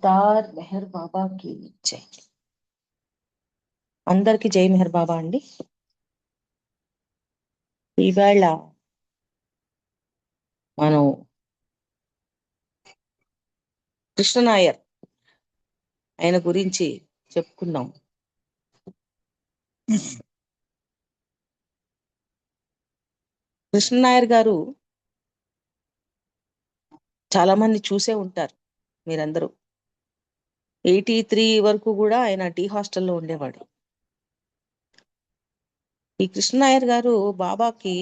దార్ మెహర్ బాబాకి జై. అందరికి జై మెహర్ బాబా అండి. ఇవాళ మనం కృష్ణనాయర్ ఆయన గురించి చెప్పుకుందాం. కృష్ణనాయర్ గారు చాలా మంది చూసే ఉంటారు మీరందరూ. 83 వరకు కూడా ఆయన టీ హాస్టల్లో ఉండేవాడు. ఈ కృష్ణనాయర్ గారు బాబాకి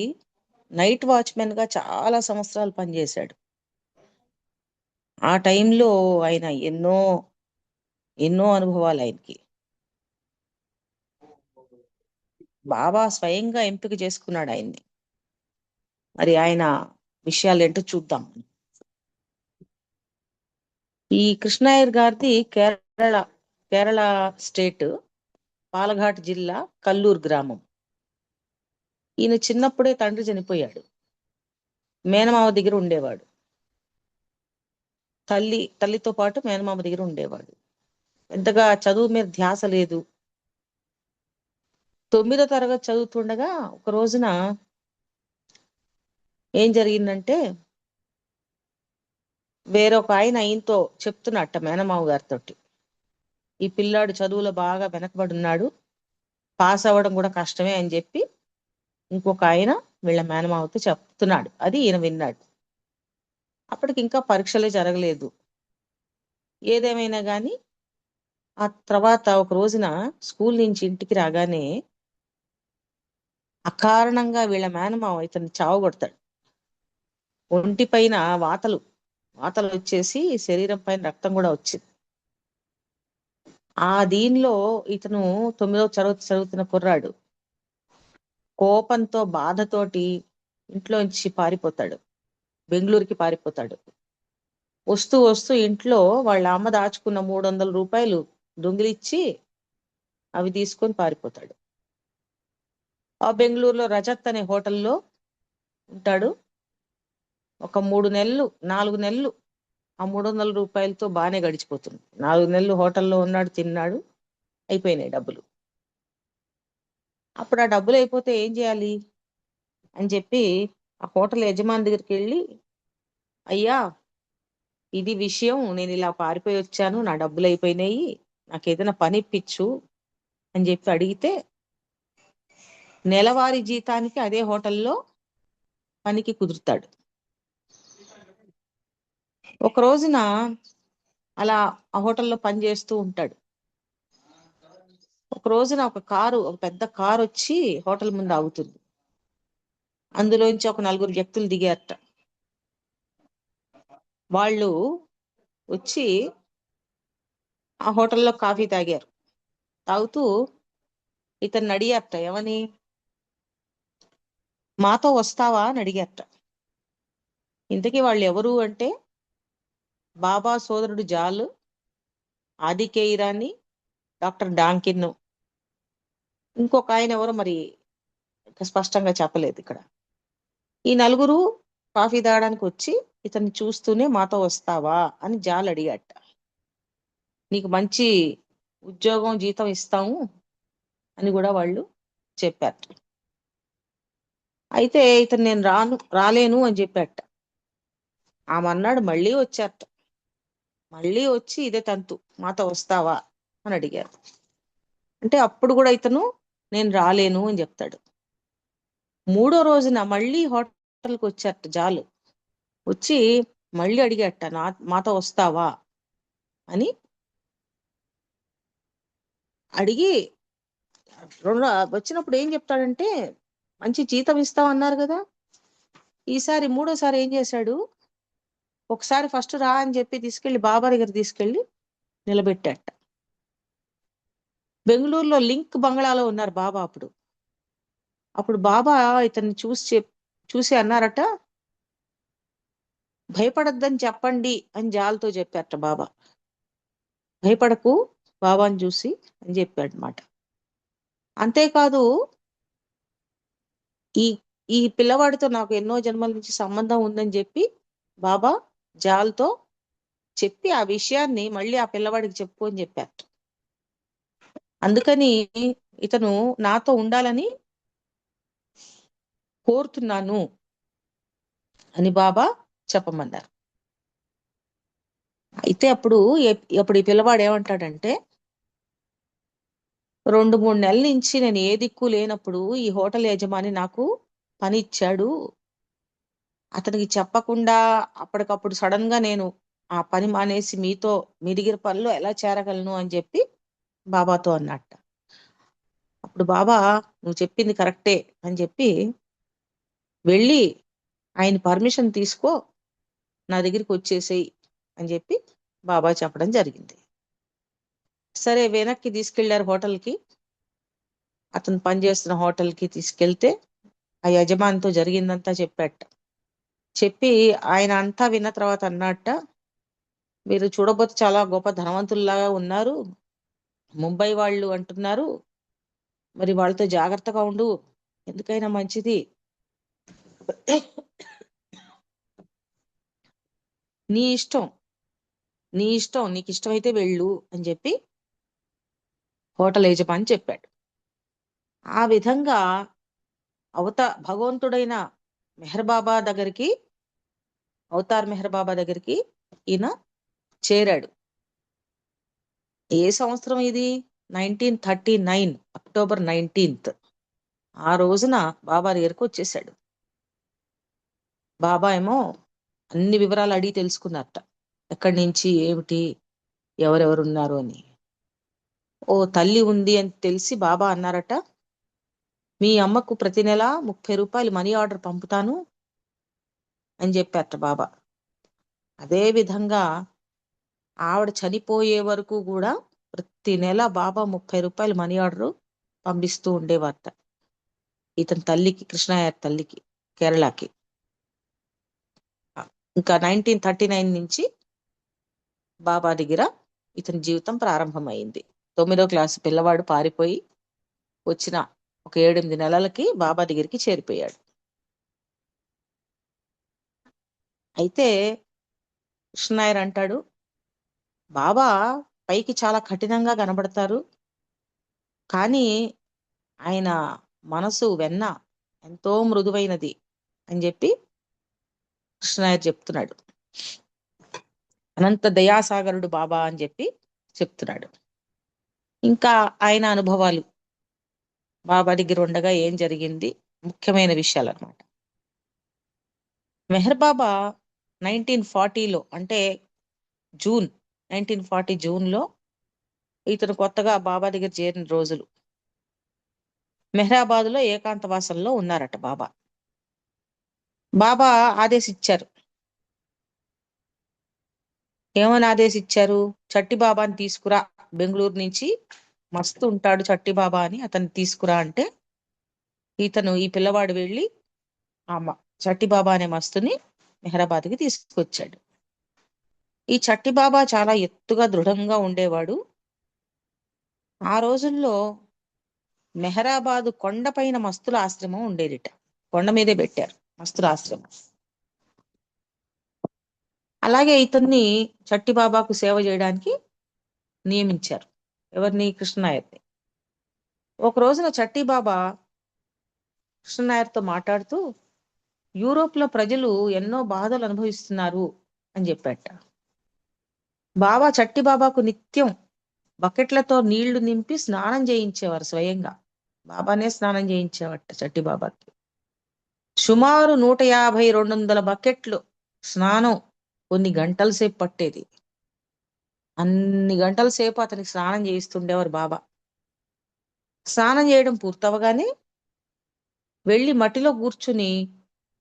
నైట్ వాచ్మెన్ గా చాలా సంవత్సరాలు పనిచేశాడు. ఆ టైంలో ఆయన ఎన్నో ఎన్నో అనుభవాలు ఆయనకి. బాబా స్వయంగా ఎంపిక చేసుకున్నాడు ఆయన్ని. మరి ఆయన విషయాలు ఏంటో చూద్దాం. ఈ కృష్ణయ్యర్ గారిది కేరళ స్టేట్, పాలఘాట్ జిల్లా, కల్లూరు గ్రామం. ఈయన చిన్నప్పుడే తండ్రి చనిపోయాడు. మేనమామ దగ్గర ఉండేవాడు. తల్లితో పాటు మేనమామ దగ్గర ఉండేవాడు. ఎంతగా చదువు మీద ధ్యాస లేదు. 9వ తరగతి చదువుతుండగా ఒక రోజున ఏం జరిగిందంటే, వేరొక ఆయనతో చెప్తున్నట్ట మేనమామ గారితోటి, ఈ పిల్లాడు చదువులో బాగా వెనకబడి ఉన్నాడు, పాస్ అవ్వడం కూడా కష్టమే అని చెప్పి ఇంకొక ఆయన వీళ్ళ మేనమామతో చెప్తున్నాడు. అది ఈయన విన్నాడు. అప్పటికి ఇంకా పరీక్షలే జరగలేదు. ఏదేమైనా గాని ఆ తర్వాత ఒక రోజున స్కూల్ నుంచి ఇంటికి రాగానే అకారణంగా వీళ్ళ మేనమామ ఇతన్ని చావగొడతాడు. ఒంటి పైన వాతలు వచ్చేసి శరీరం పైన రక్తం కూడా వచ్చింది. ఆ దీనిలో ఇతను 9వ తరగతి చదువుతున్న కుర్రాడు కోపంతో బాధతోటి ఇంట్లోంచి పారిపోతాడు. బెంగళూరుకి పారిపోతాడు. వస్తూ వస్తూ ఇంట్లో వాళ్ళ అమ్మ దాచుకున్న 300 రూపాయలు దొంగిలిచ్చి అవి తీసుకొని పారిపోతాడు. ఆ బెంగళూరులో రజత్ అనే హోటల్లో ఉంటాడు. ఒక 4 నెలలు ఆ 300 రూపాయలతో బాగానే గడిచిపోతుంది. 4 నెలలు హోటల్లో ఉన్నాడు, తిన్నాడు, అయిపోయినాయి డబ్బులు. అప్పుడు ఆ డబ్బులు అయిపోతే ఏం చేయాలి అని చెప్పి ఆ హోటల్ యజమాని దగ్గరికి వెళ్ళి, అయ్యా ఇది విషయం, నేను ఇలా పారిపోయి వచ్చాను, నా డబ్బులు అయిపోయినాయి, నాకు ఏదైనా పని ఇప్పించు అని చెప్పి అడిగితే, నెలవారీ జీతానికి అదే హోటల్లో పనికి కుదురుతాడు. ఒక రోజున అలా ఆ హోటల్లో పని చేస్తూ ఉంటాడు. ఒక రోజున ఒక పెద్ద కారు వచ్చి హోటల్ ముందు ఆగుతుంది. అందులోంచి ఒక 4 వ్యక్తులు దిగారట. వాళ్ళు వచ్చి ఆ హోటల్లో కాఫీ తాగారు. తాగుతూ ఇతన్ని అడిగారట, ఏమని, మాతో వస్తావా అని అడిగారట. ఇంతకీ వాళ్ళు ఎవరు అంటే, బాబా సోదరుడు జాల్, ఆదికే ఇరానీ, డాక్టర్ డాంకిన్, ఇంకొక ఆయన ఎవరో మరి స్పష్టంగా చెప్పలేదు ఇక్కడ. ఈ 4 కాఫీ తాగడానికి వచ్చి ఇతన్ని చూస్తూనే మాతో వస్తావా అని జాల్ అడిగాట. నీకు మంచి ఉద్యోగం, జీతం ఇస్తాము అని కూడా వాళ్ళు చెప్పారు. అయితే ఇతను నేను రాలేను అని చెప్పాట. ఆమె అన్నాడు, మళ్ళీ వచ్చారట. మళ్ళీ వచ్చి ఇదే తంతు, మాతో వస్తావా అని అడిగారు. అంటే అప్పుడు కూడా ఇతను నేను రాలేను అని చెప్తాడు. 3వ రోజున మళ్ళీ హోటల్కి వచ్చారట జాలు. వచ్చి మళ్ళీ అడిగాట, మాతో వస్తావా అని అడిగి, వచ్చినప్పుడు ఏం చెప్తాడంటే, మంచి జీతం ఇస్తామన్నారు కదా. ఈసారి 3వసారి ఏం చేశాడు, ఒకసారి ఫస్ట్ రా అని చెప్పి తీసుకెళ్లి బాబా దగ్గర తీసుకెళ్లి నిలబెట్టాట. బెంగళూరులో లింక్ బంగ్లాలో ఉన్నారు బాబా అప్పుడు బాబా ఇతన్ని చూసి అన్నారట, భయపడద్దని చెప్పండి అని జాలతో చెప్పారట బాబా. భయపడకు బాబాని చూసి అని చెప్పాడు అన్నమాట. అంతేకాదు, ఈ ఈ పిల్లవాడితో నాకు ఎన్నో జన్మల నుంచి సంబంధం ఉందని చెప్పి బాబా జాల్తో చెప్పి ఆ విషయాన్ని మళ్ళీ ఆ పిల్లవాడికి చెప్పు అని చెప్పారు. అందుకని ఇతను నాతో ఉండాలని కోరుతున్నాను అని బాబా చెప్పమన్నారు. అయితే అప్పుడు ఈ పిల్లవాడు ఏమంటాడంటే, 2-3 నెలల నుంచి నేను ఏ దిక్కు లేనప్పుడు ఈ హోటల్ యజమాని నాకు పని ఇచ్చాడు. అతనికి చెప్పకుండా అప్పటికప్పుడు సడన్ గా నేను ఆ పని మానేసి మీతో మీ దగ్గర పనిలో ఎలా చేరగలను అని చెప్పి బాబాతో అన్నట్ట. అప్పుడు బాబా నువ్వు చెప్పింది కరెక్టే అని చెప్పి వెళ్ళి ఆయన పర్మిషన్ తీసుకో, నా దగ్గరికి వచ్చేసేయి అని చెప్పి బాబా చెప్పడం జరిగింది. సరే వెనక్కి తీసుకెళ్లారు హోటల్కి. అతను పనిచేస్తున్న హోటల్కి తీసుకెళ్తే ఆ యజమానితో జరిగిందంతా చెప్పాట. చెప్పి ఆయన అంతా విన్న తర్వాత అన్నట్ట, మీరు చూడబోతే చాలా గొప్ప ధనవంతుల్లాగా ఉన్నారు, ముంబై వాళ్ళు అంటున్నారు, మరి వాళ్ళతో జాగ్రత్తగా ఉండు, ఎందుకైనా మంచిది, నీ ఇష్టం నీకు ఇష్టమైతే వెళ్ళు అని చెప్పి హోటల్ యజమాని చెప్పాడు. ఆ విధంగా భగవంతుడైన మెహర్ బాబా దగ్గరికి, అవతార్ మెహర్ బాబా దగ్గరికి ఈయన చేరాడు. ఏ సంవత్సరం ఇది? 1939 అక్టోబర్ 19th. ఆ రోజున బాబా దగ్గరకు వచ్చేసాడు. బాబా ఏమో అన్ని వివరాలు అడిగి తెలుసుకున్నట్ట, ఎక్కడి నుంచి ఏమిటి, ఎవరెవరు ఉన్నారు అని. ఓ తల్లి ఉంది అని తెలిసి బాబా అన్నారట, మీ అమ్మకు ప్రతి నెల 30 రూపాయలు మనీ ఆర్డర్ పంపుతాను అని చెప్పారట బాబా. అదే విధంగా ఆవిడ చనిపోయే వరకు కూడా ప్రతి నెల బాబా 30 రూపాయలు మనీ ఆర్డర్ పంపిస్తూ ఉండేవారట ఇతని తల్లికి, కృష్ణయ్య తల్లికి, కేరళకి. ఇంకా 1939 నుంచి బాబా దగ్గర ఇతని జీవితం ప్రారంభమైంది. 9వ క్లాసు పిల్లవాడు పారిపోయి వచ్చిన ఒక 7-8 నెలలకి బాబా దగ్గరికి చేరిపోయాడు. అయితే కృష్ణనాయర్ అంటాడు, బాబా పైకి చాలా కఠినంగా కనబడతారు, కానీ ఆయన మనసు వెన్న ఎంతో మృదువైనది అని చెప్పి కృష్ణనాయర్ చెప్తున్నాడు. అనంత దయాసాగరుడు బాబా అని చెప్పి చెప్తున్నాడు. ఇంకా ఆయన అనుభవాలు, బాబా దగ్గర ఉండగా ఏం జరిగింది, ముఖ్యమైన విషయాలు అన్నమాట. మెహర్ బాబా 1940లో, అంటే జూన్ 1940 జూన్లో ఇతను కొత్తగా బాబా దగ్గర చేరిన రోజులు. మెహ్రాబాద్లో ఏకాంతవాసంలో ఉన్నారట బాబా. బాబా ఆదేశించారు. ఏమని ఆదేశించారు? చట్టి బాబాని తీసుకురా, బెంగళూరు నుంచి మస్తు ఉంటాడు చట్టి బాబా అని, అతన్ని తీసుకురా అంటే ఈ పిల్లవాడు వెళ్ళి చట్టి బాబా అనే మస్తుని మెహరాబాద్కి తీసుకొచ్చాడు. ఈ చట్టి బాబా చాలా ఎత్తుగా దృఢంగా ఉండేవాడు. ఆ రోజుల్లో మెహరాబాదు కొండపైన మస్తుల ఆశ్రమం ఉండేదిట. కొండ మీదే పెట్టారు మస్తుల ఆశ్రమం. అలాగే ఇతన్ని చట్టి బాబాకు సేవ చేయడానికి నియమించారు. ఎవరిని? కృష్ణనాయర్ని. ఒక రోజున చట్టి బాబా కృష్ణనాయర్తో మాట్లాడుతూ, యూరోప్ లో ప్రజలు ఎన్నో బాధలు అనుభవిస్తున్నారు అని చెప్పాట. బాబా చట్టి బాబాకు నిత్యం బకెట్లతో నీళ్లు నింపి స్నానం చేయించేవారు. స్వయంగా బాబానే స్నానం చేయించేవాట చట్టి బాబాకి. సుమారు 150-200 బకెట్లు స్నానం కొన్ని గంటల సేపు పట్టేది. అన్ని గంటల సేపు అతనికి స్నానం చేయిస్తుండేవారు బాబా. స్నానం చేయడం పూర్తవగానే వెళ్ళి మట్టిలో కూర్చుని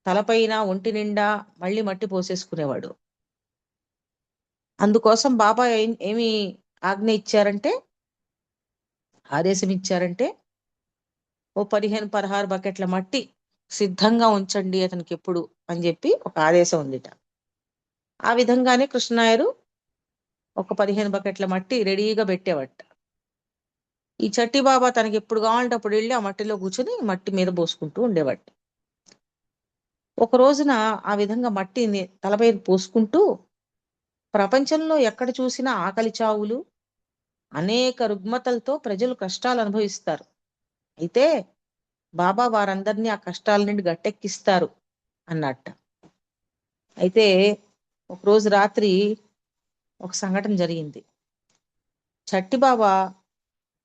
తలపైన ఒంటి నిండా మళ్ళీ మట్టి పోసేసుకునేవాడు. అందుకోసం బాబా ఏమి ఆజ్ఞ ఇచ్చారంటే, ఆదేశం ఇచ్చారంటే, ఓ 15-16 బకెట్ల మట్టి సిద్ధంగా ఉంచండి అతనికి ఎప్పుడు అని చెప్పి ఒక ఆదేశం ఉందిట. ఆ విధంగానే కృష్ణనాయరు ఒక 15 బకెట్ల మట్టి రెడీగా పెట్టేవాట. ఈ చట్టి బాబా తనకి ఎప్పుడు కావాలంటే అప్పుడు వెళ్ళి ఆ మట్టిలో కూర్చొని మట్టి మీద పోసుకుంటూ ఉండేవాడు. ఒక రోజున ఆ విధంగా మట్టిని తలపై పోసుకుంటూ ప్రపంచంలో ఎక్కడ చూసినా ఆకలి చావులు, అనేక రుగ్మతలతో ప్రజలు కష్టాలు అనుభవిస్తారు. అయితే బాబా వారందరినీ ఆ కష్టాల నుండి గట్టెక్కిస్తారు అన్నట్ట. అయితే ఒకరోజు రాత్రి ఒక సంఘటన జరిగింది. చట్టి బాబా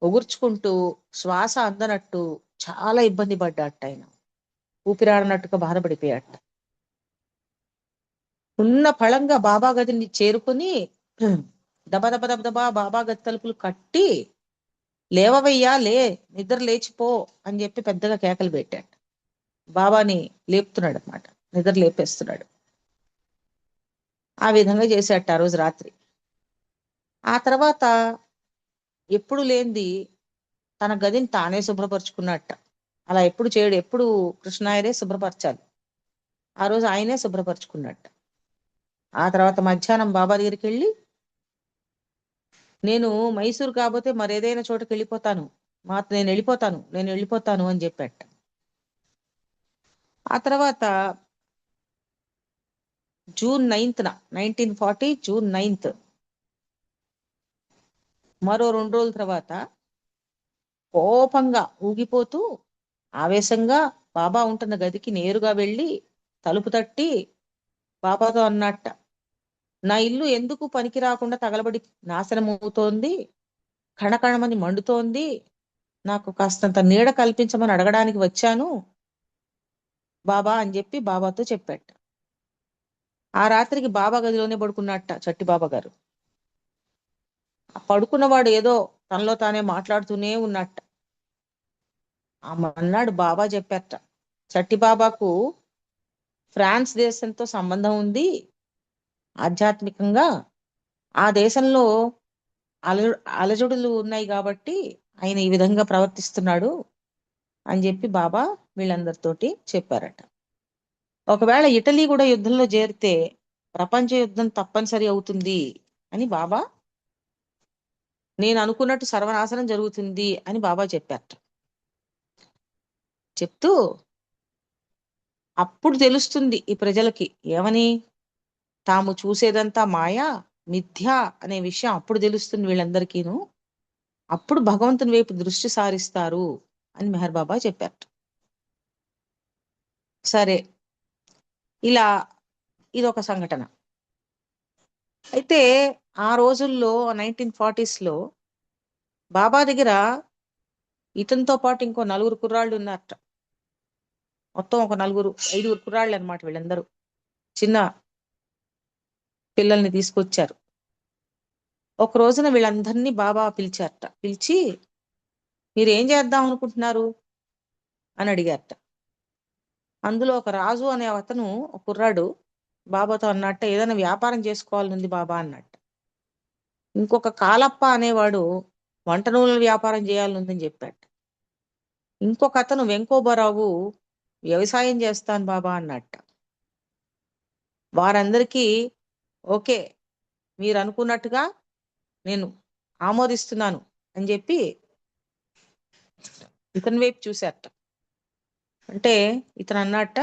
ఒగుర్చుకుంటూ శ్వాస అందనట్టు చాలా ఇబ్బంది పడ్డాట. ఆయన ఊపిరాడనట్టుగా బాధపడిపోయాట. ఉన్న ఫలంగా బాబా గదిని చేరుకుని దబదబ దబదబా బాబా గది తలుపులు కట్టి, లేవవయ్యా లే, నిద్ర లేచిపో అని చెప్పి పెద్దగా కేకలు పెట్టాడు. బాబాని లేపుతున్నాడు అనమాట, నిద్ర లేపేస్తున్నాడు. ఆ విధంగా చేశాట ఆ రోజు రాత్రి. ఆ తర్వాత ఎప్పుడు లేనిది తన గదిని తానే శుభ్రపరుచుకున్నట్ట. అలా ఎప్పుడు చేయడు, ఎప్పుడు కృష్ణాయరే శుభ్రపరచాలి. ఆ రోజు ఆయనే శుభ్రపరుచుకున్నట్ట. ఆ తర్వాత మధ్యాహ్నం బాబా దగ్గరికి వెళ్ళి, నేను మైసూరు కాకపోతే మరేదైనా చోటకి వెళ్ళిపోతాను, నేను వెళ్ళిపోతాను అని చెప్పాట. ఆ తర్వాత జూన్ 9న 1940 జూన్ 9th, మరో 2 రోజుల తర్వాత కోపంగా ఊగిపోతూ ఆవేశంగా బాబా ఉంటున్న గదికి నేరుగా వెళ్ళి తలుపు తట్టి బాబాతో అన్నట్ట, నా ఇల్లు ఎందుకు పనికి రాకుండా తగలబడి నాశనం అవుతోంది, కణకణమని మండుతోంది, నాకు కాస్తంత నీడ కల్పించమని అడగడానికి వచ్చాను బాబా అని చెప్పి బాబాతో చెప్పాట. ఆ రాత్రికి బాబా గదిలోనే పడుకున్నట్ట చట్టి బాబా గారు. పడుకున్నవాడు ఏదో తనలో తానే మాట్లాడుతూనే ఉన్నట్ట. ఆ మన్నాడు బాబా చెప్పారట, చట్టి బాబాకు ఫ్రాన్స్ దేశంతో సంబంధం ఉంది ఆధ్యాత్మికంగా. ఆ దేశంలో అల అలజడులు ఉన్నాయి కాబట్టి ఆయన ఈ విధంగా ప్రవర్తిస్తున్నాడు అని చెప్పి బాబా వీళ్ళందరితోటి చెప్పారట. ఒకవేళ ఇటలీ కూడా యుద్ధంలో చేరితే ప్రపంచ యుద్ధం తప్పనిసరి అవుతుంది అని బాబా, నేను అనుకున్నట్టు సర్వనాశనం జరుగుతుంది అని బాబా చెప్పారట. చెప్తూ అప్పుడు తెలుస్తుంది ఈ ప్రజలకి ఏమని, తాము చూసేదంతా మాయా, మిథ్య అనే విషయం అప్పుడు తెలుస్తుంది వీళ్ళందరికీను. అప్పుడు భగవంతుని వైపు దృష్టి సారిస్తారు అని మెహర్ బాబా చెప్పారట. సరే, ఇలా ఇదొక సంఘటన. అయితే ఆ రోజుల్లో 1940s బాబా దగ్గర ఇతనితో పాటు ఇంకో 4 కుర్రాళ్ళు ఉన్నారట. మొత్తం ఒక 5 కుర్రాళ్ళు అనమాట వీళ్ళందరూ. చిన్న పిల్లల్ని తీసుకొచ్చారు. ఒక రోజున వీళ్ళందరినీ బాబా పిలిచారట. పిలిచి, మీరు ఏం చేద్దాం అనుకుంటున్నారు అని అడిగారట. అందులో ఒక రాజు అనే అతను, ఒక కుర్రాడు బాబాతో అన్నట్ట, ఏదైనా వ్యాపారం చేసుకోవాలనుంది బాబా అన్నట్ట. ఇంకొక కాలప్ప అనేవాడు వంట నూనెల వ్యాపారం చేయాలనుందని చెప్పాడు. ఇంకొక అతను వెంకోబరావు వ్యవసాయం చేస్తాను బాబా అన్నట్ట. వారందరికీ ఓకే, మీరు అనుకున్నట్టుగా నేను ఆమోదిస్తున్నాను అని చెప్పి ఇతని వైపు చూశారట. అంటే ఇతను అన్నట్ట,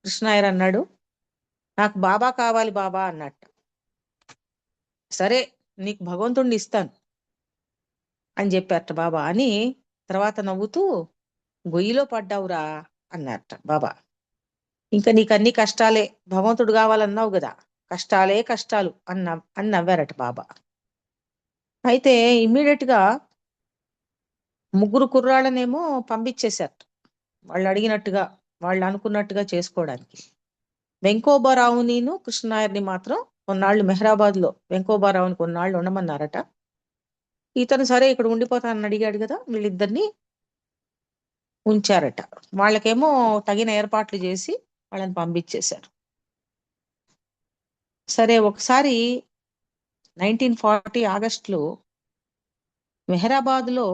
కృష్ణాయర్ అన్నాడు, నాకు బాబా కావాలి బాబా అన్నట్ట. సరే, నీకు భగవంతుడిని ఇస్తాను అని చెప్పారట బాబా. అని తర్వాత నవ్వుతూ, గొయ్యిలో పడ్డావురా అన్నారట బాబా. ఇంకా నీకు అన్ని కష్టాలే, భగవంతుడు కావాలన్నావు కదా, కష్టాలే కష్టాలు అని నవ్వారట బాబా. అయితే ఇమ్మీడియట్ గా 3 కుర్రాళ్ళనేమో పంపించేశారట, వాళ్ళు అడిగినట్టుగా, వాళ్ళు అనుకున్నట్టుగా చేసుకోవడానికి. వెంకోబారావుని కృష్ణనాయర్ని మాత్రం కొన్నాళ్ళు మెహరాబాద్ లో వెంకోబారావుని కొన్నాళ్ళు ఉండమన్నారట. ఇతను సరే ఇక్కడ ఉండిపోతానని అడిగాడు కదా, వీళ్ళిద్దరిని ఉంచారట. వాళ్ళకేమో తగిన ఏర్పాట్లు చేసి వాళ్ళని పంపించేశారు. సరే, ఒకసారి 1940 ఆగస్టులో మెహరాబాద్ లో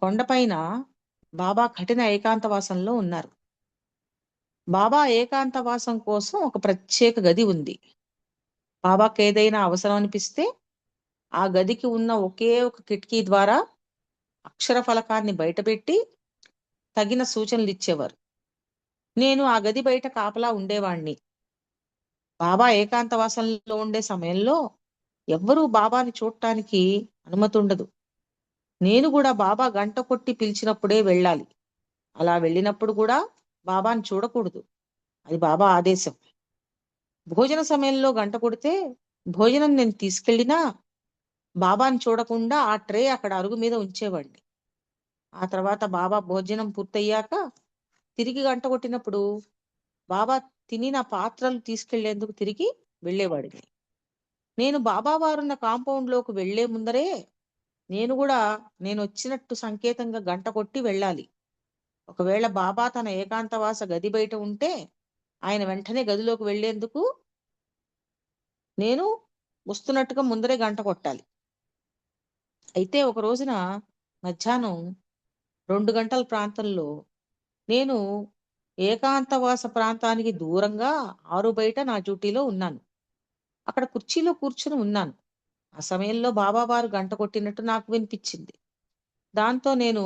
కొండపైన బాబా కఠిన ఏకాంతవాసంలో ఉన్నారు. బాబా ఏకాంతవాసం కోసం ఒక ప్రత్యేక గది ఉంది. బాబాకి ఏదైనా అవసరం అనిపిస్తే ఆ గదికి ఉన్న ఒకే ఒక కిటికీ ద్వారా అక్షర ఫలకాన్ని బయటపెట్టి తగిన సూచనలు ఇచ్చేవారు. నేను ఆ గది బయట కాపలా ఉండేవాణ్ణి. బాబా ఏకాంతవాసంలో ఉండే సమయంలో ఎవ్వరూ బాబాని చూడటానికి అనుమతి ఉండదు. నేను కూడా బాబా గంట కొట్టి పిలిచినప్పుడే వెళ్ళాలి. అలా వెళ్ళినప్పుడు కూడా బాబాని చూడకూడదు. అది బాబా ఆదేశం. భోజన సమయంలో గంట కొడితే భోజనం నేను తీసుకెళ్ళినా బాబాని చూడకుండా ఆ ట్రే అక్కడ అరుగు మీద ఉంచేవాడిని. ఆ తర్వాత బాబా భోజనం పూర్తయ్యాక తిరిగి గంట కొట్టినప్పుడు బాబా తినిన పాత్రలు తీసుకెళ్లేందుకు తిరిగి వెళ్ళేవాడిని. నేను బాబా వారున్న కాంపౌండ్ లోకి వెళ్లే ముందరే నేను కూడా నేను వచ్చినట్టు సంకేతంగా గంట కొట్టి వెళ్ళాలి. ఒకవేళ బాబా తన ఏకాంతవాస గది బయట ఉంటే ఆయన వెంటనే గదిలోకి వెళ్లేందుకు నేను వస్తున్నట్టుగా ముందరే గంట కొట్టాలి. అయితే ఒక రోజున మధ్యాహ్నం 2 గంటల ప్రాంతంలో నేను ఏకాంతవాస ప్రాంతానికి దూరంగా ఆరు బయట నా డ్యూటీలో ఉన్నాను. అక్కడ కుర్చీలో కూర్చుని ఉన్నాను. ఆ సమయంలో బాబా వారు గంట కొట్టినట్టు నాకు వినిపించింది. దాంతో నేను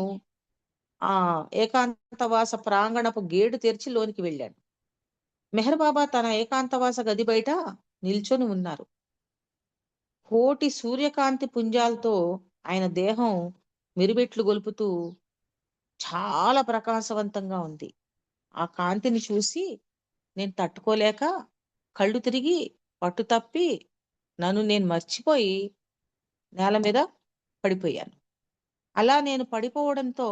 ఆ ఏకాంతవాస ప్రాంగణపు గేటు తెరిచి లోనికి వెళ్ళాను. మెహర్ బాబా తన ఏకాంతవాస గది బయట నిల్చొని ఉన్నారు. కోటి సూర్యకాంతి పుంజాలతో ఆయన దేహం మిరుబెట్లు గొలుపుతూ చాలా ప్రకాశవంతంగా ఉంది. ఆ కాంతిని చూసి నేను తట్టుకోలేక కళ్ళు తిరిగి పట్టు తప్పి నన్ను నేను మర్చిపోయి నేల మీద పడిపోయాను. అలా నేను పడిపోవడంతో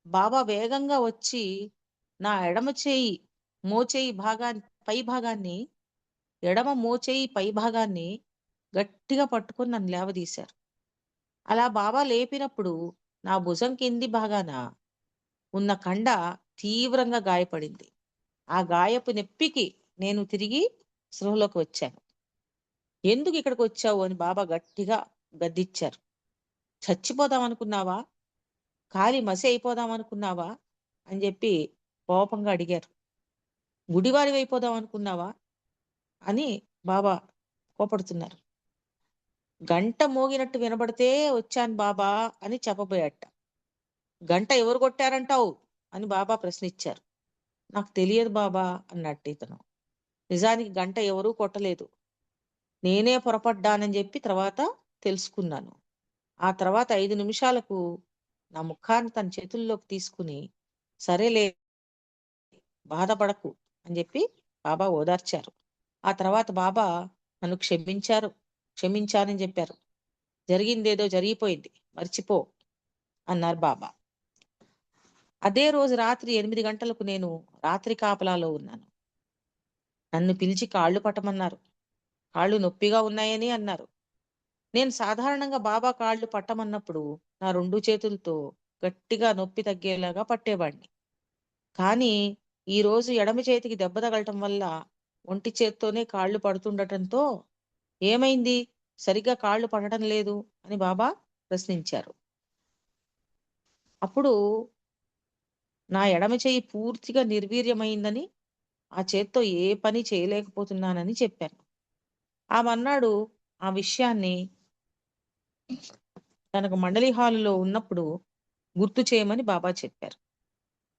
బాబా వేగంగా వచ్చి నా ఎడమ చేయి మోచేయి పై భాగాన్ని ఎడమ మోచేయి పై భాగాన్ని గట్టిగా పట్టుకొని నన్ను లేవదీశారు. అలా బాబా లేపినప్పుడు నా భుజం కింది భాగాన ఉన్న కండ తీవ్రంగా గాయపడింది. ఆ గాయపు నొప్పికి నేను తిరిగి స్పృహలోకి వచ్చాను. ఎందుకు ఇక్కడికి వచ్చావు అని బాబా గట్టిగా గద్దిచ్చారు. చచ్చిపోదాం అనుకున్నావా? కాలి మసి అయిపోదాం అనుకున్నావా అని చెప్పి కోపంగా అడిగారు. గుడివారి అయిపోదాం అనుకున్నావా అని బాబా కోపడుతున్నారు. గంట మోగినట్టు వినబడితే వచ్చాను బాబా అని చెప్పబోయాట. గంట ఎవరు కొట్టారంటావు అని బాబా ప్రశ్నించారు. నాకు తెలియదు బాబా అన్నట్టు ఇతను. నిజానికి గంట ఎవరూ కొట్టలేదు, నేనే పొరపడ్డానని చెప్పి తర్వాత తెలుసుకున్నాను. ఆ తర్వాత 5 నిమిషాలకు నా ముఖాన్ని తన చేతుల్లోకి తీసుకుని సరేలే బాధపడకు అని చెప్పి బాబా ఓదార్చారు. ఆ తర్వాత బాబా నన్ను క్షమించానని చెప్పారు. జరిగిందేదో జరిగిపోయింది, మర్చిపో అన్నారు బాబా. అదే రోజు రాత్రి 8 గంటలకు నేను రాత్రి కాపలాలో ఉన్నాను. నన్ను పిలిచి కాళ్ళు పట్టమన్నారు. కాళ్ళు నొప్పిగా ఉన్నాయని అన్నారు. నేను సాధారణంగా బాబా కాళ్ళు పట్టమన్నప్పుడు నా 2 చేతులతో గట్టిగా నొప్పి తగ్గేలాగా పట్టేవాడిని. కానీ ఈ రోజు ఎడమ చేతికి దెబ్బ తగలటం వల్ల ఒంటి చేత్తోనే కాళ్ళు పడుతుండటంతో ఏమైంది, సరిగ్గా కాళ్ళు పడటం లేదు అని బాబా ప్రశ్నించారు. అప్పుడు నా ఎడమ చేయి పూర్తిగా నిర్వీర్యమైందని, ఆ చేత్తో ఏ పని చేయలేకపోతున్నానని చెప్పాను. ఆమన్నాడు ఆ విషయాన్ని తనకు మండలి హాలులో ఉన్నప్పుడు గుర్తు చేయమని బాబా చెప్పారు.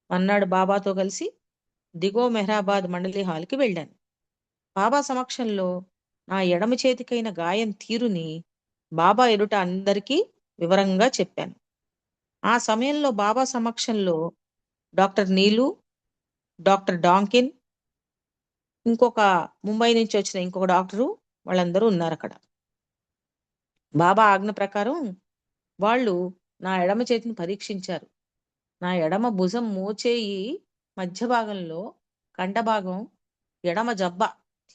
అన్నాడు బాబాతో కలిసి దిగో మెహరాబాద్ మండలి హాల్కి వెళ్ళాను. బాబా సమక్షంలో నా ఎడమ చేతికైన గాయం తీరుని బాబా ఎదుట అందరికీ వివరంగా చెప్పాను. ఆ సమయంలో బాబా సమక్షంలో డాక్టర్ నీలు, డాక్టర్ డాంకిన్, ఇంకొక ముంబై నుంచి వచ్చిన ఇంకొక డాక్టరు, వాళ్ళందరూ ఉన్నారు అక్కడ. బాబా ఆజ్ఞ ప్రకారం వాళ్ళు నా ఎడమ చేతిని పరీక్షించారు. నా ఎడమ భుజం మోచేయి మధ్య భాగంలో కండ భాగం ఎడమ జబ్బ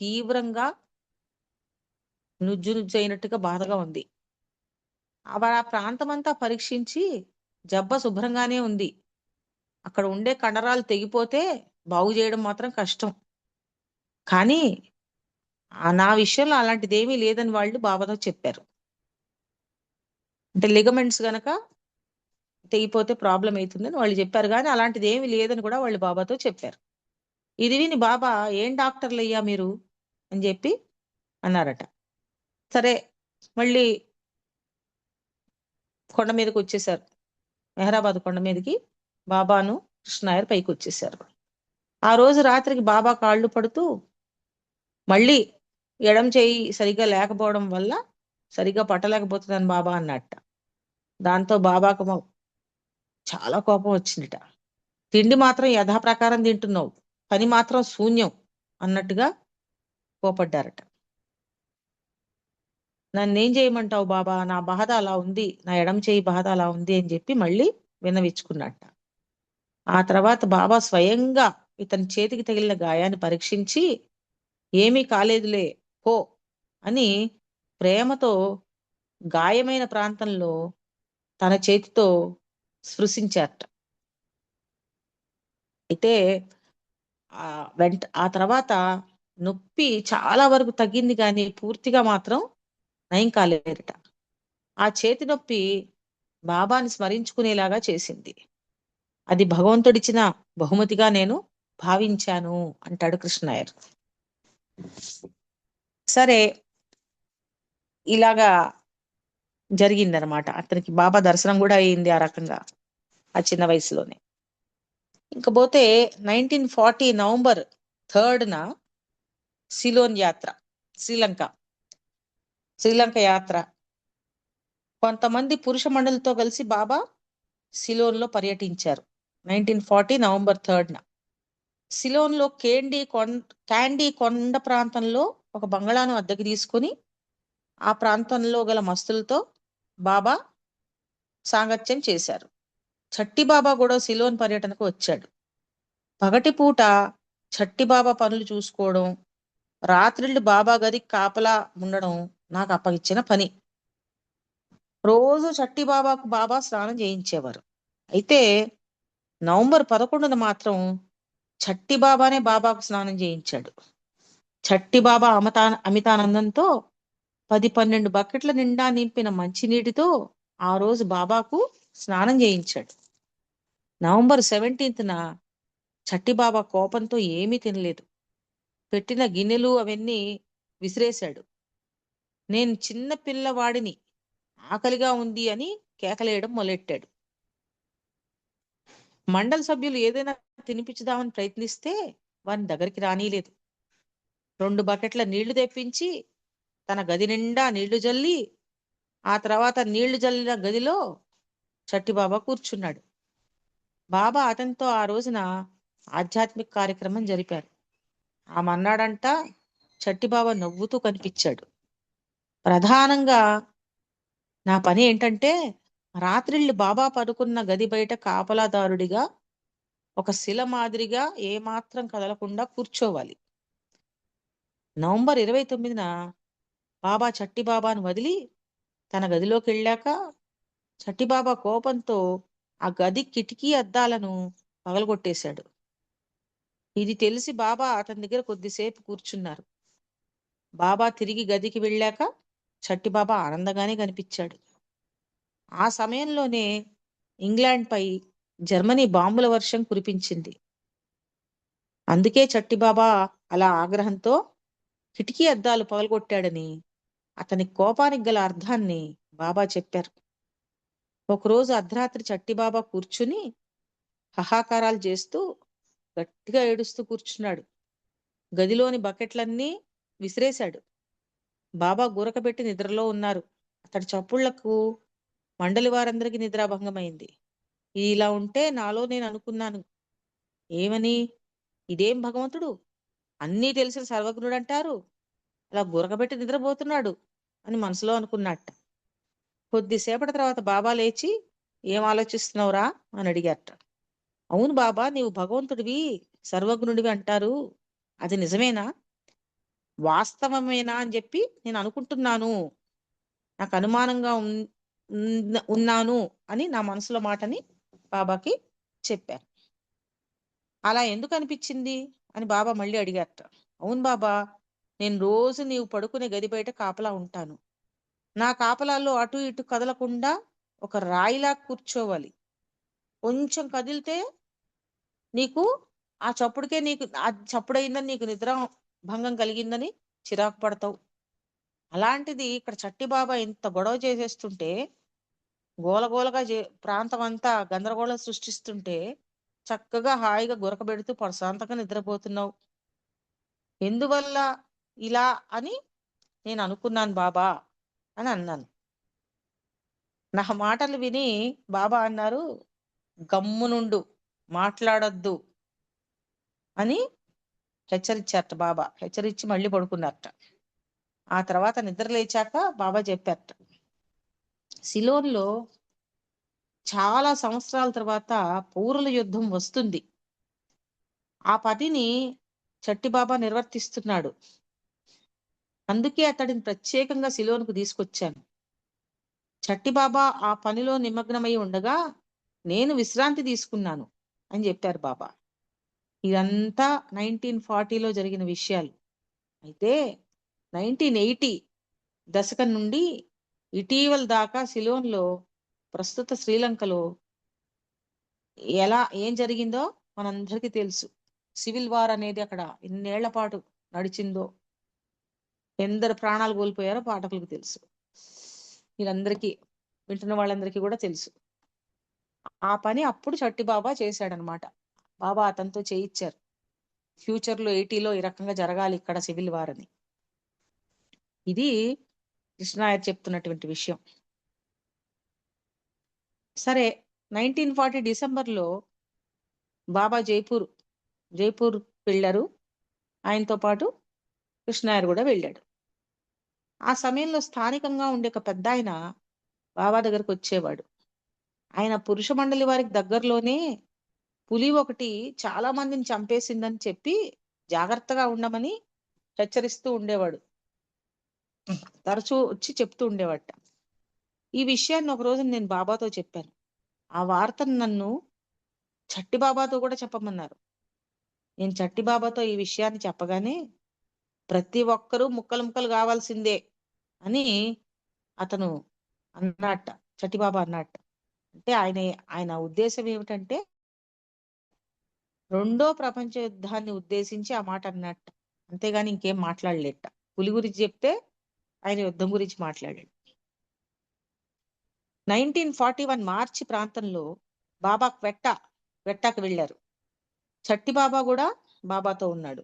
తీవ్రంగా నుజ్జు నుజ్జు అయినట్టుగా బాధగా ఉంది. ఆ ప్రాంతమంతా పరీక్షించి జబ్బ శుభ్రంగానే ఉంది. అక్కడ ఉండే కండరాలు తెగిపోతే బాగు చేయడం మాత్రం కష్టం. కానీ నా విషయంలో అలాంటిదేమీ లేదని వాళ్ళు బాబాతో చెప్పారు. అంటే లిగమెంట్స్ గనక తెగిపోతే ప్రాబ్లం అవుతుందని వాళ్ళు చెప్పారు, కానీ అలాంటిది ఏమీ లేదని కూడా వాళ్ళు బాబాతో చెప్పారు. ఇది విని బాబా ఏం డాక్టర్లు అయ్యా మీరు అని చెప్పి అన్నారట. సరే మళ్ళీ కొండ మీదకి వచ్చేసారు. మెహరాబాద్ కొండ మీదకి బాబాను కృష్ణాయర్ పైకి వచ్చేసారు. ఆ రోజు రాత్రికి బాబా కాళ్ళు పడుతూ మళ్ళీ ఎడం చేయి సరిగ్గా లేకపోవడం వల్ల సరిగ్గా పట్టలేకపోతున్నాను బాబా అన్నట్ట. దాంతో బాబాకు చాలా కోపం వచ్చిందిట. తిండి మాత్రం యథాప్రకారం తింటున్నావు, పని మాత్రం శూన్యం అన్నట్టుగా కోపడ్డారట. నన్నేం చేయమంటావు బాబా, నా బాధ అలా ఉంది, నా ఎడం చేయి బాధ అలా ఉంది అని చెప్పి మళ్ళీ విన్నవించుకున్నట్ట. ఆ తర్వాత బాబా స్వయంగా ఇతని చేతికి తగిలిన గాయాన్ని పరీక్షించి ఏమీ కాలేదులే పో అని ప్రేమతో గాయమైన ప్రాంతంలో తన చేతితో స్పృశించారట. అయితే ఆ తర్వాత నొప్పి చాలా వరకు తగ్గింది, కానీ పూర్తిగా మాత్రం నయం కాలేదట. ఆ చేతి నొప్పి బాబాని స్మరించుకునేలాగా చేసింది. అది భగవంతుడిచ్చిన బహుమతిగా నేను భావించాను అంటాడు కృష్ణయ్యర్. సరే, ఇలాగా జరిగిందనమాట. అతనికి బాబా దర్శనం కూడా అయింది ఆ రకంగా, ఆ చిన్న వయసులోనే. ఇంకపోతే 1940 నవంబర్ 3న సిలోన్ యాత్ర, శ్రీలంక యాత్ర. కొంతమంది పురుష మండలితో కలిసి బాబా సిలోన్లో పర్యటించారు 1940 నవంబర్ 3న. సిలోన్లో క్యాండీ కొండ ప్రాంతంలో ఒక బంగళాను అద్దెకు తీసుకుని ఆ ప్రాంతంలో గల మస్తులతో బాబా సాంగత్యం చేశారు. చట్టి బాబా కూడా సిలోన్ పర్యటనకు వచ్చాడు. పగటిపూట చట్టి బాబా పనులు చూసుకోవడం, రాత్రిళ్ళు బాబా గదికి కాపలా ఉండడం నాకు అప్పగిచ్చిన పని. రోజు చట్టి బాబాకు బాబా స్నానం చేయించేవారు. అయితే నవంబర్ 11న మాత్రం చట్టి బాబానే బాబాకు స్నానం చేయించాడు. చట్టి బాబా అమితానందంతో 10-12 బకెట్ల నిండా నింపిన మంచినీటితో ఆ రోజు బాబాకు స్నానం చేయించాడు. నవంబర్ 17న చట్టి బాబా కోపంతో ఏమీ తినలేదు. పెట్టిన గిన్నెలు అవన్నీ విసిరేశాడు. నేను చిన్న పిల్లవాడిని, ఆకలిగా ఉంది అని కేకలేయడం మొదలెట్టాడు. మండలి సభ్యులు ఏదైనా తినిపించుదామని ప్రయత్నిస్తే వారిని దగ్గరికి రానీలేదు. 2 బకెట్ల నీళ్లు తెప్పించి తన గది నిండా నీళ్లు జల్లి ఆ తర్వాత నీళ్లు జల్లిన గదిలో చట్టిబాబా కూర్చున్నాడు. బాబా అతనితో ఆ రోజున ఆధ్యాత్మిక కార్యక్రమం జరిపారు. ఆ మన్నాడంట చట్టిబాబా నవ్వుతూ కనిపించాడు. ప్రధానంగా నా పని ఏంటంటే రాత్రిళ్ళు బాబా పడుకున్న గది బయట కాపలాదారుడిగా ఒక శిల మాదిరిగా ఏమాత్రం కదలకుండా కూర్చోవాలి. నవంబర్ 29న బాబా చట్టిబాబాను వదిలి తన గదిలోకి వెళ్ళాక చట్టిబాబా కోపంతో ఆ గది కిటికీ అద్దాలను పగలగొట్టేశాడు. ఇది తెలిసి బాబా అతని దగ్గర కొద్దిసేపు కూర్చున్నారు. బాబా తిరిగి గదికి వెళ్ళాక చట్టిబాబా ఆనందంగానే కనిపించాడు. ఆ సమయంలోనే ఇంగ్లాండ్పై జర్మనీ బాంబుల వర్షం కురిపించింది. అందుకే చట్టిబాబా అలా ఆగ్రహంతో కిటికీ అద్దాలు పగలగొట్టాడని అతని కోపానికి గల అర్థాన్ని బాబా చెప్పారు. ఒకరోజు అర్ధరాత్రి చట్టిబాబా కూర్చుని హాహాకారాలు చేస్తూ గట్టిగా ఏడుస్తూ కూర్చున్నాడు. గదిలోని బకెట్లన్నీ విసిరేశాడు. బాబా గురకబెట్టి నిద్రలో ఉన్నారు. అతడి చప్పుళ్లకు మండలి వారందరికీ నిద్రాభంగమైంది. ఇలా ఉంటే నాలో నేను అనుకున్నాను, ఏమని, ఇదేం భగవంతుడు, అన్నీ తెలిసిన సర్వజ్ఞుడు అంటారు, అలా గురకబెట్టి నిద్రపోతున్నాడు అని మనసులో అనుకున్నట్ట. కొద్దిసేపటి తర్వాత బాబా లేచి ఏం ఆలోచిస్తున్నావురా అని అడిగారట. అవును బాబా, నీవు భగవంతుడివి, సర్వజ్ఞుడివి అంటారు, అది నిజమేనా, వాస్తవమేనా అని చెప్పి నేను అనుకుంటున్నాను, నాకు అనుమానంగా ఉన్నాను అని నా మనసులో మాటని బాబాకి చెప్పారు. అలా ఎందుకు అనిపించింది అని బాబా మళ్ళీ అడిగారట. అవును బాబా, నేను రోజు నీవు పడుకునే గది బయట కాపలా ఉంటాను. నా కాపలాల్లో అటు ఇటు కదలకుండా ఒక రాయిలా కూర్చోవాలి. కొంచెం కదిలితే నీకు ఆ చప్పుడైందని నీకు నిద్ర భంగం కలిగిందని చిరాకు పడతావు. అలాంటిది ఇక్కడ చట్టి బాబా ఇంత గొడవ చేసేస్తుంటే, గోలగోలగా ప్రాంతం అంతా గందరగోళం సృష్టిస్తుంటే చక్కగా హాయిగా గురకబెడుతూ ప్రశాంతంగా నిద్రపోతున్నావు. ఎందువల్ల ఇలా అని నేను అనుకున్నాను బాబా అని అన్నాను. నా మాటలు విని బాబా అన్నారు, గమ్మునుండు, మాట్లాడొద్దు అని హెచ్చరించారట. బాబా హెచ్చరించి మళ్ళీ పడుకున్నారట. ఆ తర్వాత నిద్ర లేచాక బాబా చెప్పారట, సిలోన్లో చాలా సంవత్సరాల తర్వాత పౌరుల యుద్ధం వస్తుంది. ఆ పనిని చట్టిబాబా నిర్వర్తిస్తున్నాడు. అందుకే అతడిని ప్రత్యేకంగా సిలోన్కు తీసుకొచ్చాను. చట్టిబాబా ఆ పనిలో నిమగ్నమై ఉండగా నేను విశ్రాంతి తీసుకున్నాను అని చెప్పారు బాబా. ఇదంతా 1940లో జరిగిన విషయాలు. అయితే 1980 దశకం నుండి ఇటీవల దాకా సిలోన్లో, ప్రస్తుత శ్రీలంకలో ఏం జరిగిందో మనందరికీ తెలుసు. సివిల్ వార్ అనేది అక్కడ ఎన్నేళ్ల పాటు నడిచిందో, ఎందరు ప్రాణాలు కోల్పోయారో పాఠకులకు తెలుసు. వీళ్ళందరికీ, వింటున్న వాళ్ళందరికీ కూడా తెలుసు. ఆ పని అప్పుడు చట్టి బాబా చేశాడనమాట. బాబా అతనితో చేయించారు. ఫ్యూచర్ లో 80లో ఈ రకంగా జరగాలి ఇక్కడ సివిల్ వార్ అని. ఇది కృష్ణాయర్ చెప్తున్నటువంటి విషయం. సరే, 1940 డిసెంబర్లో బాబా జైపూర్ వెళ్ళారు. ఆయనతో పాటు కృష్ణాయర్ కూడా వెళ్ళాడు. ఆ సమయంలో స్థానికంగా ఉండే ఒక పెద్ద ఆయన బాబా దగ్గరకు వచ్చేవాడు. ఆయన పురుష మండలి వారికి దగ్గరలోనే పులి ఒకటి చాలా మందిని చంపేసిందని చెప్పి జాగ్రత్తగా ఉండమని హెచ్చరిస్తూ ఉండేవాడు. తరచూ వచ్చి చెప్తూ ఉండేవాట. ఈ విషయాన్ని ఒక రోజు నేను బాబాతో చెప్పాను. ఆ వార్తను నన్ను చట్టి బాబాతో కూడా చెప్పమన్నారు. నేను చట్టి బాబాతో ఈ విషయాన్ని చెప్పగానే, ప్రతి ఒక్కరూ ముక్కలు ముక్కలు కావాల్సిందే అని అతను అన్నట్ట, చట్టిబాబా అన్నట్ట. అంటే ఆయన ఉద్దేశం ఏమిటంటే, రెండో ప్రపంచ యుద్ధాన్ని ఉద్దేశించి ఆ మాట అన్నట్ట. అంతేగాని ఇంకేం మాట్లాడలేట. పులి గురించి చెప్తే ఆయన యుద్ధం గురించి మాట్లాడాడు. 1941 మార్చి ప్రాంతంలో బాబా క్వెట్టాకు వెళ్ళారు. చట్టి బాబా కూడా బాబాతో ఉన్నాడు.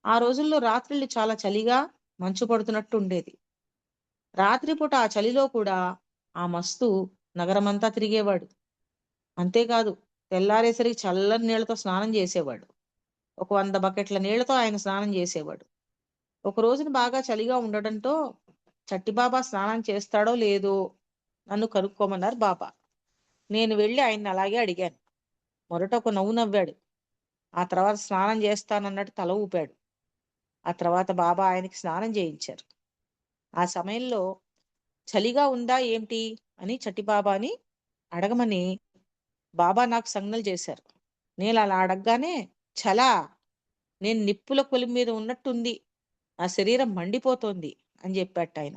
ఆ రోజుల్లో రాత్రిళ్ళు చాలా చలిగా, మంచు పడుతున్నట్టు ఉండేది. రాత్రిపూట ఆ చలిలో కూడా ఆ మస్తు నగరమంతా తిరిగేవాడు. అంతేకాదు, తెల్లారేసరికి చల్లని నీళ్లతో స్నానం చేసేవాడు. ఒక 100 బకెట్ల నీళ్లతో ఆయన స్నానం చేసేవాడు. ఒక రోజున బాగా చలిగా ఉండడంతో చట్టిబాబా స్నానం చేస్తాడో లేదో నన్ను కనుక్కోమన్నారు బాబా. నేను వెళ్ళి ఆయన్ని అలాగే అడిగాను. మొదట ఒక నవ్వు నవ్వాడు. ఆ తర్వాత స్నానం చేస్తానన్నట్టు తల ఊపాడు. ఆ తర్వాత బాబా ఆయనకి స్నానం చేయించారు. ఆ సమయంలో చలిగా ఉందా ఏమిటి అని చట్టిబాబాని అడగమని బాబా నాకు సంజ్ఞలు చేశారు. నేను అలా అడగగానే, చలా, నేను నిప్పుల కొలి మీద ఉన్నట్టుంది, నా శరీరం మండిపోతోంది అని చెప్పాట ఆయన.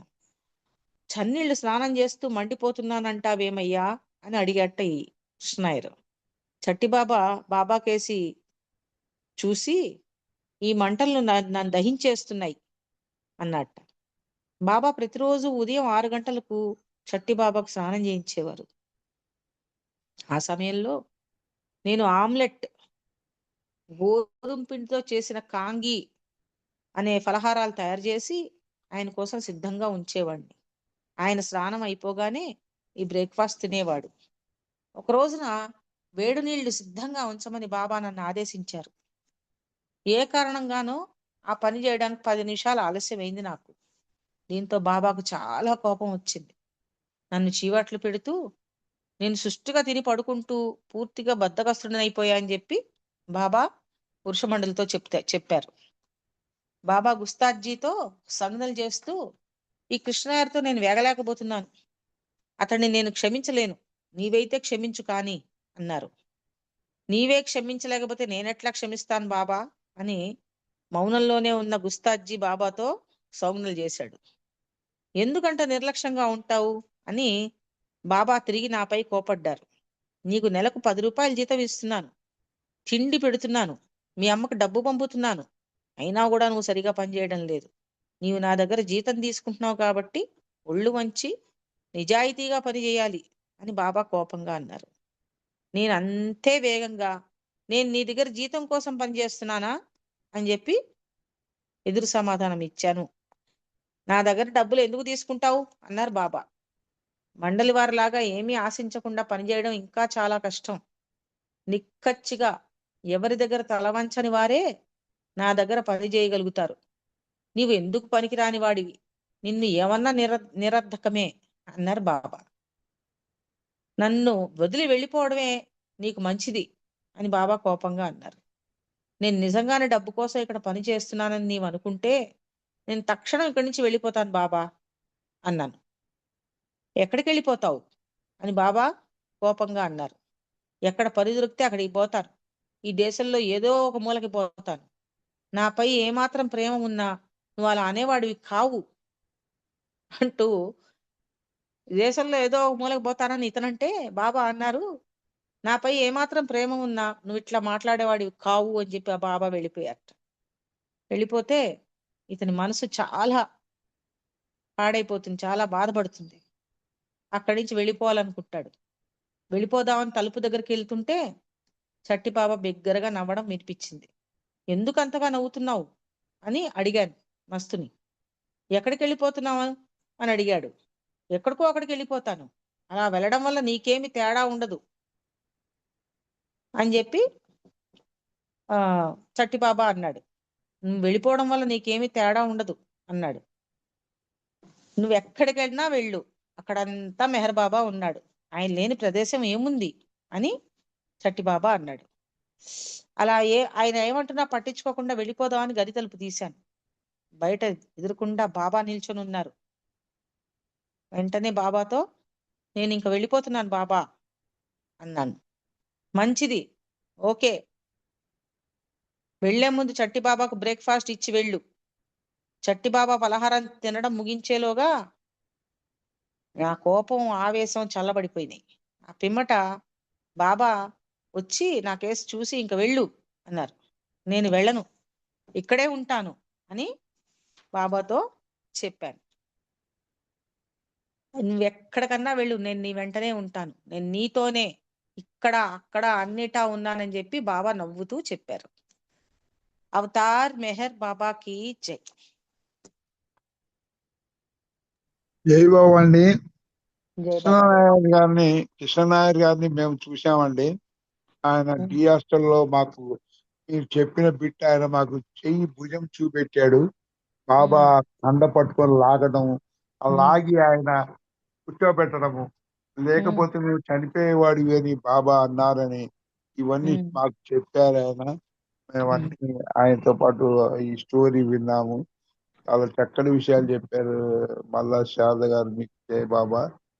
చన్నీళ్లు స్నానం చేస్తూ మండిపోతున్నానంటావేమయ్యా అని అడిగట్ట ఈ కృష్ణాయర్. చట్టిబాబా బాబా కేసి చూసి, ఈ మంటలు నన్ను దహించేస్తున్నాయి అన్నట్ట. బాబా ప్రతిరోజు ఉదయం 6 గంటలకు చట్టిబాబాకు స్నానం చేయించేవారు. ఆ సమయంలో నేను ఆమ్లెట్, గోధుమ పిండితో చేసిన కాంగి అనే ఫలహారాలు తయారు చేసి ఆయన కోసం సిద్ధంగా ఉంచేవాడిని. ఆయన స్నానం అయిపోగానే ఈ బ్రేక్ఫాస్ట్ తినేవాడు. ఒక రోజున వేడి నీళ్లు సిద్ధంగా ఉంచమని బాబా నన్ను ఆదేశించారు. ఏ కారణంగానో ఆ పని చేయడానికి 10 నిమిషాలు ఆలస్యమైంది నాకు. దీంతో బాబాకు చాలా కోపం వచ్చింది. నన్ను చీవాట్లు పెడుతూ, నేను సుష్టిగా తిని పడుకుంటూ పూర్తిగా బద్ధకస్తుడనైపోయా అని చెప్పి బాబా పురుష మండలితో చెప్పారు. బాబా గుస్తాద్జీతో సంజ్ఞలు చేస్తూ, ఈ కృష్ణయ్యతో నేను వేగలేకపోతున్నాను, అతన్ని నేను క్షమించలేను, నీవైతే క్షమించు కానీ అన్నారు. నీవే క్షమించలేకపోతే నేనెట్లా క్షమిస్తాను బాబా అని మౌనంలోనే ఉన్న గుస్తాద్జీ బాబాతో సంజ్ఞలు చేశాడు. ఎందుకంట నిర్లక్ష్యంగా ఉంటావు అని బాబా తిరిగి నాపై కోపడ్డారు. నీకు నెలకు 10 రూపాయలు జీతం ఇస్తున్నాను, తిండి పెడుతున్నాను, మీ అమ్మకు డబ్బు పంపుతున్నాను, అయినా కూడా నువ్వు సరిగా పనిచేయడం లేదు. నీవు నా దగ్గర జీతం తీసుకుంటున్నావు కాబట్టి ఒళ్ళు వంచి నిజాయితీగా పనిచేయాలి అని బాబా కోపంగా అన్నారు. నేను అంతే వేగంగా, నేను నీ దగ్గర జీతం కోసం పనిచేస్తున్నానా అని చెప్పి ఎదురు సమాధానం ఇచ్చాను. నా దగ్గర డబ్బులు ఎందుకు తీసుకుంటావు అన్నారు బాబా. మండలి వారిలాగా ఏమీ ఆశించకుండా పనిచేయడం ఇంకా చాలా కష్టం. నిక్కచ్చిగా ఎవరి దగ్గర తలవంచని వారే నా దగ్గర పని చేయగలుగుతారు. నీవు ఎందుకు పనికిరాని వాడివి, నిన్ను ఏమన్నా నిరర్ధకమే అన్నారు బాబా. నన్ను వదిలి వెళ్ళిపోవడమే నీకు మంచిది అని బాబా కోపంగా అన్నారు. నేను నిజంగానే డబ్బు కోసం ఇక్కడ పని చేస్తున్నానని నీవు అనుకుంటే నేను తక్షణం ఇక్కడి నుంచి వెళ్ళిపోతాను బాబా అన్నాను. ఎక్కడికి వెళ్ళిపోతావు అని బాబా కోపంగా అన్నారు. ఎక్కడ పని దొరికితే అక్కడికి పోతాను. ఈ దేశంలో ఏదో ఒక మూలకి పోతాను. నాపై ఏమాత్రం ప్రేమ ఉన్నా నువ్వు అలా అనేవాడివి కావు అంటూ దేశంలో ఏదో ఒక మూలకి పోతానని ఇతనంటే బాబా అన్నారు, నాపై ఏమాత్రం ప్రేమ ఉన్నా నువ్వు ఇట్లా మాట్లాడేవాడివి కావు అని చెప్పి ఆ బాబా వెళ్ళిపోయారట. వెళ్ళిపోతే ఇతని మనసు చాలా పాడైపోతుంది, చాలా బాధపడుతుంది. అక్కడి నుంచి వెళ్ళిపోవాలనుకుంటాడు. వెళ్ళిపోదామని తలుపు దగ్గరికి వెళ్తుంటే చట్టిబాబా బిగ్గరగా నవ్వడం వినిపించింది. ఎందుకు అంతగా నవ్వుతున్నావు అని అడిగాను మస్తుని. ఎక్కడికి వెళ్ళిపోతున్నావు అని అడిగాడు. ఎక్కడికో అక్కడికి వెళ్ళిపోతాను, అలా వెళ్ళడం వల్ల నీకేమి తేడా ఉండదు అని చెప్పి ఆ చట్టిబాబా అన్నాడు. నువ్వు వెళ్ళిపోవడం వల్ల నీకేమి తేడా ఉండదు అన్నాడు. నువ్వు ఎక్కడికి వెళ్ళినా వెళ్ళు, అక్కడంతా మెహర్ బాబా ఉన్నాడు, ఆయన లేని ప్రదేశం ఏముంది అని చట్టిబాబా అన్నాడు. అలా ఆయన ఏమంటున్నా పట్టించుకోకుండా వెళ్ళిపోదామని గది తలుపు తీశాను. బయట ఎదురుకుండా బాబా నిల్చొని ఉన్నారు. వెంటనే బాబాతో, నేను ఇంక వెళ్ళిపోతున్నాను బాబా అన్నాను. మంచిది, ఓకే, వెళ్లే ముందు చట్టిబాబాకు బ్రేక్ఫాస్ట్ ఇచ్చి వెళ్ళు. చట్టిబాబా పలహారం తినడం ముగించేలోగా నా కోపం ఆవేశం చల్లబడిపోయినాయి. ఆ పిమ్మట బాబా వచ్చి నా కేసు చూసి ఇంక వెళ్ళు అన్నారు. నేను వెళ్ళను, ఇక్కడే ఉంటాను అని బాబాతో చెప్పాను. నువ్వెక్కడికన్నా వెళ్ళు, నేను నీ వెంటనే ఉంటాను, నేను నీతోనే ఇక్కడ అక్కడ అన్నిటా ఉన్నానని చెప్పి బాబా నవ్వుతూ చెప్పారు. అవతార్ మెహర్ బాబాకి జై. జై బాబు అండి. జై బాబా. కృష్ణనాయర్ గారిని మేము చూసామండి. ఆయన డి హాస్టల్లో మాకు మీరు చెప్పిన బిట్ ఆయన మాకు చెయ్యి భుజం చూపెట్టాడు. బాబా కండ పట్టుకొని లాగడం, ఆ లాగి ఆయన కూర్చోబెట్టడము, లేకపోతే నువ్వు చనిపోయేవాడివి అని బాబా అన్నారని ఇవన్నీ మాకు చెప్పారు ఆయన. మేమన్నీ ఆయనతో పాటు ఈ స్టోరీ విన్నాము. చాలా చక్కటి విషయాలు చెప్పారు మల్లా శారద గారు. మీకు జై బాబా.